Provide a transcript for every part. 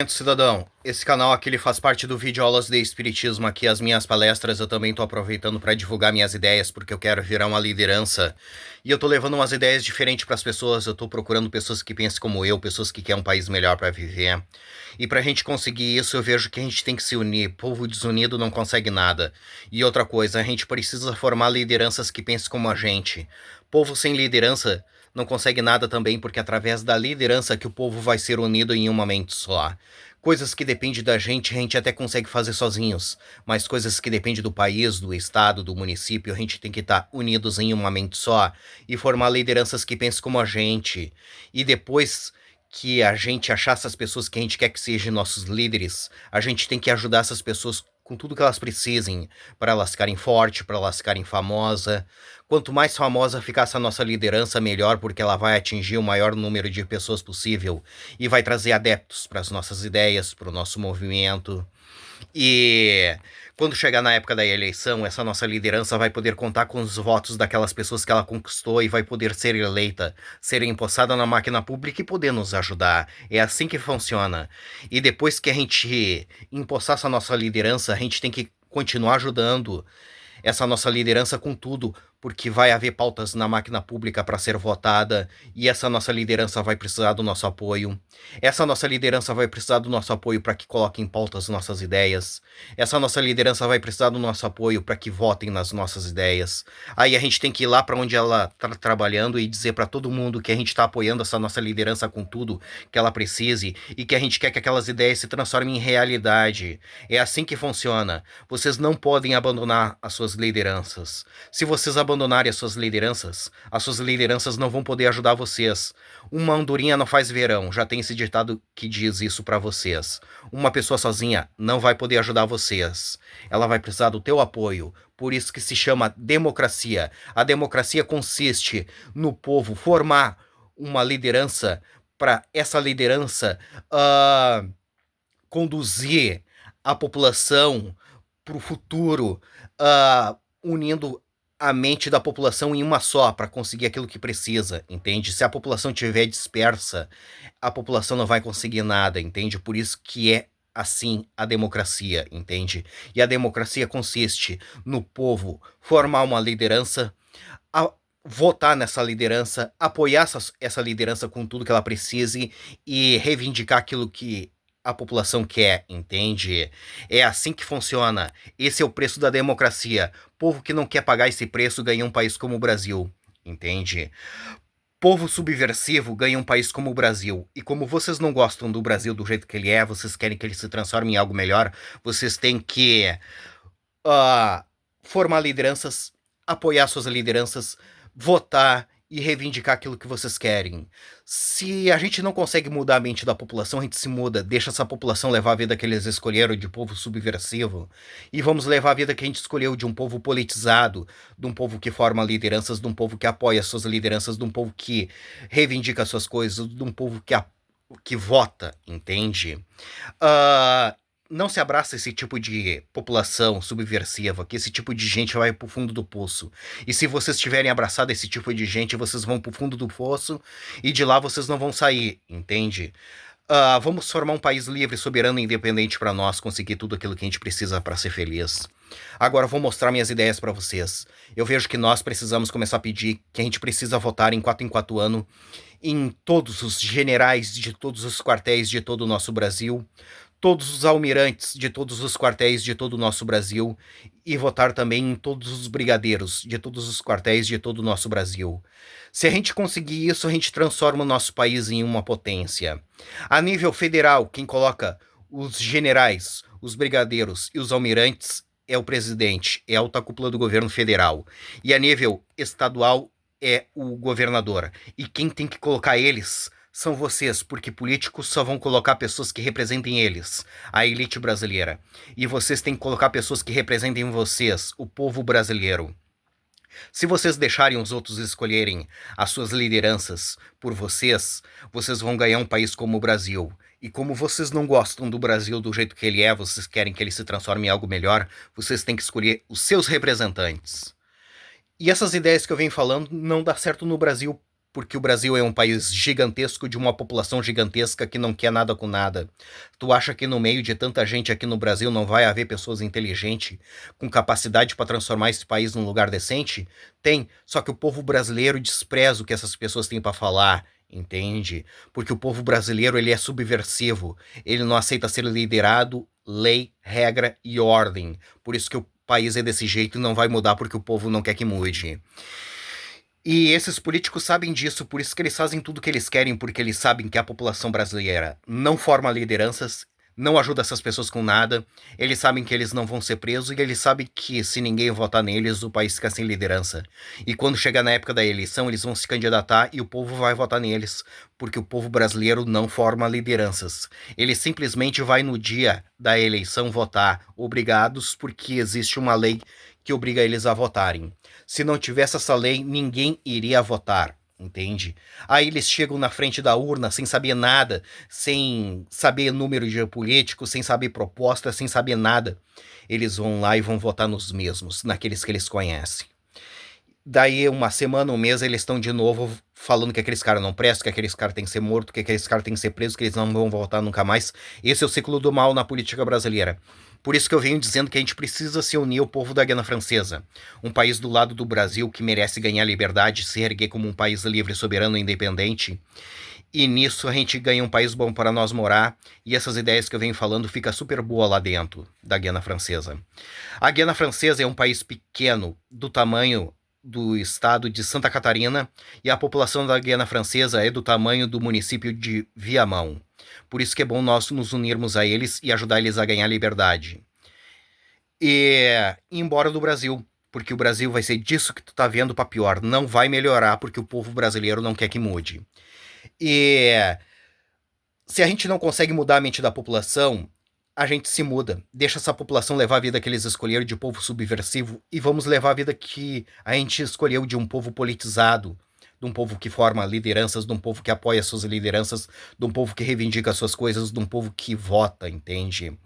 Cidadão, esse canal aqui ele faz parte do vídeo Aulas de Espiritismo. Aqui as minhas palestras eu também tô aproveitando para divulgar minhas ideias, porque eu quero virar uma liderança e eu tô levando umas ideias diferentes para as pessoas. Eu tô procurando pessoas que pensem como eu, pessoas que querem um país melhor para viver. E pra gente conseguir isso, eu vejo que a gente tem que se unir. Povo desunido não consegue nada. E outra coisa, a gente precisa formar lideranças que pensem como a gente. Povo sem liderança não consegue nada também, porque é através da liderança que o povo vai ser unido em uma mente só. Coisas que dependem da gente, a gente até consegue fazer sozinhos, mas coisas que dependem do país, do estado, do município, a gente tem que estar unidos em uma mente só e formar lideranças que pensem como a gente. E depois que a gente achar essas pessoas que a gente quer que sejam nossos líderes, a gente tem que ajudar essas pessoas com tudo que elas precisem, para elas ficarem fortes, para elas ficarem famosas. Quanto mais famosa ficar essa nossa liderança, melhor, porque ela vai atingir o maior número de pessoas possível e vai trazer adeptos para as nossas ideias, para o nosso movimento. E quando chegar na época da eleição, essa nossa liderança vai poder contar com os votos daquelas pessoas que ela conquistou e vai poder ser eleita, ser empossada na máquina pública e poder nos ajudar. É assim que funciona. E depois que a gente empossar essa nossa liderança, a gente tem que continuar ajudando essa nossa liderança com tudo, porque vai haver pautas na máquina pública para ser votada e essa nossa liderança vai precisar do nosso apoio. Essa nossa liderança vai precisar do nosso apoio para que coloquem em pauta as nossas ideias. Essa nossa liderança vai precisar do nosso apoio para que votem nas nossas ideias. Aí a gente tem que ir lá para onde ela está trabalhando e dizer para todo mundo que a gente está apoiando essa nossa liderança com tudo que ela precise e que a gente quer que aquelas ideias se transformem em realidade. É assim que funciona. Vocês não podem abandonar as suas lideranças. Se vocês abandonarem as suas lideranças não vão poder ajudar vocês. Uma andorinha não faz verão, já tem esse ditado que diz isso para vocês. Uma pessoa sozinha não vai poder ajudar vocês. Ela vai precisar do teu apoio. Por isso que se chama democracia. A democracia consiste no povo formar uma liderança para essa liderança conduzir a população para o futuro, unindo a mente da população em uma só para conseguir aquilo que precisa, entende? Se a população estiver dispersa, a população não vai conseguir nada, entende? Por isso que é assim a democracia, entende? E a democracia consiste no povo formar uma liderança, votar nessa liderança, apoiar essa liderança com tudo que ela precise e reivindicar aquilo que a população quer, entende? É assim que funciona. Esse é o preço da democracia. Povo que não quer pagar esse preço ganha um país como o Brasil, entende? Povo subversivo ganha um país como o Brasil. E como vocês não gostam do Brasil do jeito que ele é, vocês querem que ele se transforme em algo melhor, vocês têm que formar lideranças, apoiar suas lideranças, votar e reivindicar aquilo que vocês querem. Se a gente não consegue mudar a mente da população, a gente se muda, deixa essa população levar a vida que eles escolheram de povo subversivo e vamos levar a vida que a gente escolheu de um povo politizado, de um povo que forma lideranças, de um povo que apoia suas lideranças, de um povo que reivindica suas coisas, de um povo que vota, entende? Não se abraça esse tipo de população subversiva, que esse tipo de gente vai pro fundo do poço. E se vocês tiverem abraçado esse tipo de gente, vocês vão pro fundo do poço e de lá vocês não vão sair, entende? Vamos formar um país livre, soberano e independente para nós conseguir tudo aquilo que a gente precisa para ser feliz. Agora eu vou mostrar minhas ideias para vocês. Eu vejo que nós precisamos começar a pedir que a gente precisa votar em 4 anos em todos os generais de todos os quartéis de todo o nosso Brasil, todos os almirantes de todos os quartéis de todo o nosso Brasil e votar também em todos os brigadeiros de todos os quartéis de todo o nosso Brasil. Se a gente conseguir isso, a gente transforma o nosso país em uma potência. A nível federal, quem coloca os generais, os brigadeiros e os almirantes é o presidente, é a alta cúpula do governo federal. E a nível estadual é o governador. E quem tem que colocar eles são vocês, porque políticos só vão colocar pessoas que representem eles, a elite brasileira. E vocês têm que colocar pessoas que representem vocês, o povo brasileiro. Se vocês deixarem os outros escolherem as suas lideranças por vocês, vocês vão ganhar um país como o Brasil. E como vocês não gostam do Brasil do jeito que ele é, vocês querem que ele se transforme em algo melhor, vocês têm que escolher os seus representantes. E essas ideias que eu venho falando não dá certo no Brasil porque o Brasil é um país gigantesco de uma população gigantesca que não quer nada com nada. Tu acha que no meio de tanta gente aqui no Brasil não vai haver pessoas inteligentes, com capacidade para transformar esse país num lugar decente? Tem, só que o povo brasileiro despreza o que essas pessoas têm para falar, entende? Porque o povo brasileiro ele é subversivo, ele não aceita ser liderado, lei, regra e ordem. Por isso que o país é desse jeito e não vai mudar porque o povo não quer que mude. E esses políticos sabem disso, por isso que eles fazem tudo o que eles querem, porque eles sabem que a população brasileira não forma lideranças, não ajuda essas pessoas com nada, eles sabem que eles não vão ser presos e eles sabem que se ninguém votar neles, o país fica sem liderança. E quando chegar na época da eleição, eles vão se candidatar e o povo vai votar neles, porque o povo brasileiro não forma lideranças. Ele simplesmente vai no dia da eleição votar, obrigados, porque existe uma lei que obriga eles a votarem. Se não tivesse essa lei, ninguém iria votar, entende? Aí eles chegam na frente da urna sem saber nada, sem saber número de político, sem saber proposta, sem saber nada. Eles vão lá e vão votar nos mesmos, naqueles que eles conhecem. Daí, uma semana, um mês, eles estão de novo falando que aqueles caras não prestam, que aqueles caras têm que ser mortos, que aqueles caras têm que ser presos, que eles não vão votar nunca mais. Esse é o ciclo do mal na política brasileira. Por isso que eu venho dizendo que a gente precisa se unir ao povo da Guiana Francesa, um país do lado do Brasil que merece ganhar liberdade, se erguer como um país livre, soberano e independente. E nisso a gente ganha um país bom para nós morar, e essas ideias que eu venho falando fica super boa lá dentro da Guiana Francesa. A Guiana Francesa é um país pequeno, do tamanho do estado de Santa Catarina, e a população da Guiana Francesa é do tamanho do município de Viamão. Por isso que é bom nós nos unirmos a eles e ajudar eles a ganhar liberdade. E ir embora do Brasil, porque o Brasil vai ser disso que tu tá vendo pra pior. Não vai melhorar porque o povo brasileiro não quer que mude. E se a gente não consegue mudar a mente da população, a gente se muda. Deixa essa população levar a vida que eles escolheram de povo subversivo e vamos levar a vida que a gente escolheu de um povo politizado, de um povo que forma lideranças, de um povo que apoia suas lideranças, de um povo que reivindica suas coisas, de um povo que vota, entende?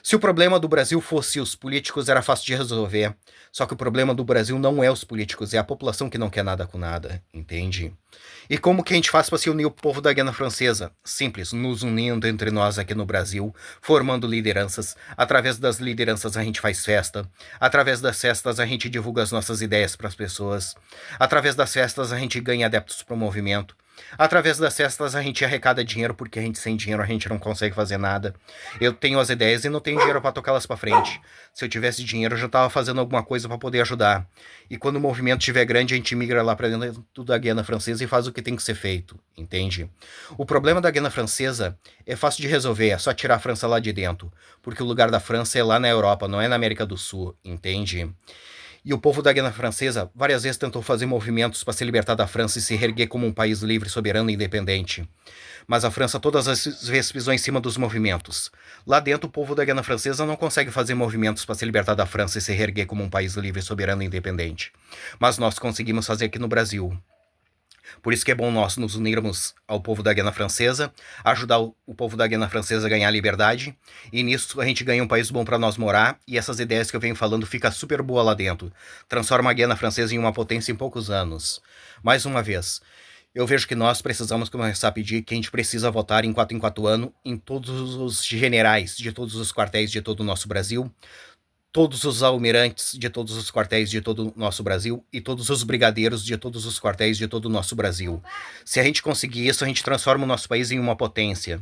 Se o problema do Brasil fosse os políticos, era fácil de resolver. Só que o problema do Brasil não é os políticos, é a população que não quer nada com nada, entende? E como que a gente faz para se unir o povo da Guiana Francesa? Simples, nos unindo entre nós aqui no Brasil, formando lideranças. Através das lideranças a gente faz festa. Através das festas a gente divulga as nossas ideias para as pessoas. Através das festas a gente ganha adeptos para o movimento. Através das festas a gente arrecada dinheiro, porque a gente sem dinheiro a gente não consegue fazer nada. Eu tenho as ideias e não tenho dinheiro para tocá-las para frente. Se eu tivesse dinheiro eu já estava fazendo alguma coisa para poder ajudar. E quando o movimento estiver grande a gente migra lá para dentro da Guiana Francesa e faz o que tem que ser feito, entende? O problema da Guiana Francesa é fácil de resolver, é só tirar a França lá de dentro, porque o lugar da França é lá na Europa, não é na América do Sul, entende? E o povo da Guiana Francesa várias vezes tentou fazer movimentos para se libertar da França e se erguer como um país livre, soberano e independente. Mas a França todas as vezes pisou em cima dos movimentos. Lá dentro, o povo da Guiana Francesa não consegue fazer movimentos para se libertar da França e se erguer como um país livre, soberano e independente. Mas nós conseguimos fazer aqui no Brasil. Por isso que é bom nós nos unirmos ao povo da Guiana Francesa, ajudar o povo da Guiana Francesa a ganhar liberdade, e nisso a gente ganha um país bom para nós morar, e essas ideias que eu venho falando fica super boa lá dentro. Transforma a Guiana Francesa em uma potência em poucos anos. Mais uma vez, eu vejo que nós precisamos começar a pedir que a gente precisa votar em 4 anos em todos os generais de todos os quartéis de todo o nosso Brasil, todos os almirantes de todos os quartéis de todo o nosso Brasil e todos os brigadeiros de todos os quartéis de todo o nosso Brasil. Se a gente conseguir isso, a gente transforma o nosso país em uma potência.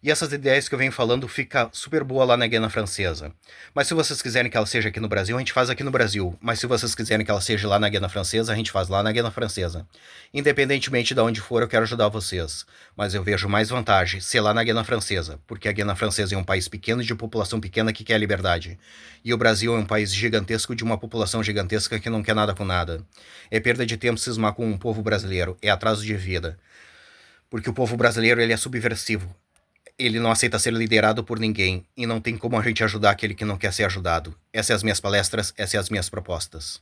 E essas ideias que eu venho falando fica super boa lá na Guiana Francesa. Mas se vocês quiserem que ela seja aqui no Brasil, a gente faz aqui no Brasil. Mas se vocês quiserem que ela seja lá na Guiana Francesa, a gente faz lá na Guiana Francesa. Independentemente de onde for, eu quero ajudar vocês. Mas eu vejo mais vantagem ser lá na Guiana Francesa, porque a Guiana Francesa é um país pequeno de população pequena que quer a liberdade. E o Brasil é um país gigantesco de uma população gigantesca que não quer nada com nada. É perda de tempo cismar com o povo brasileiro, é atraso de vida. Porque o povo brasileiro ele é subversivo. Ele não aceita ser liderado por ninguém, e não tem como a gente ajudar aquele que não quer ser ajudado. Essas são as minhas palestras, essas são as minhas propostas.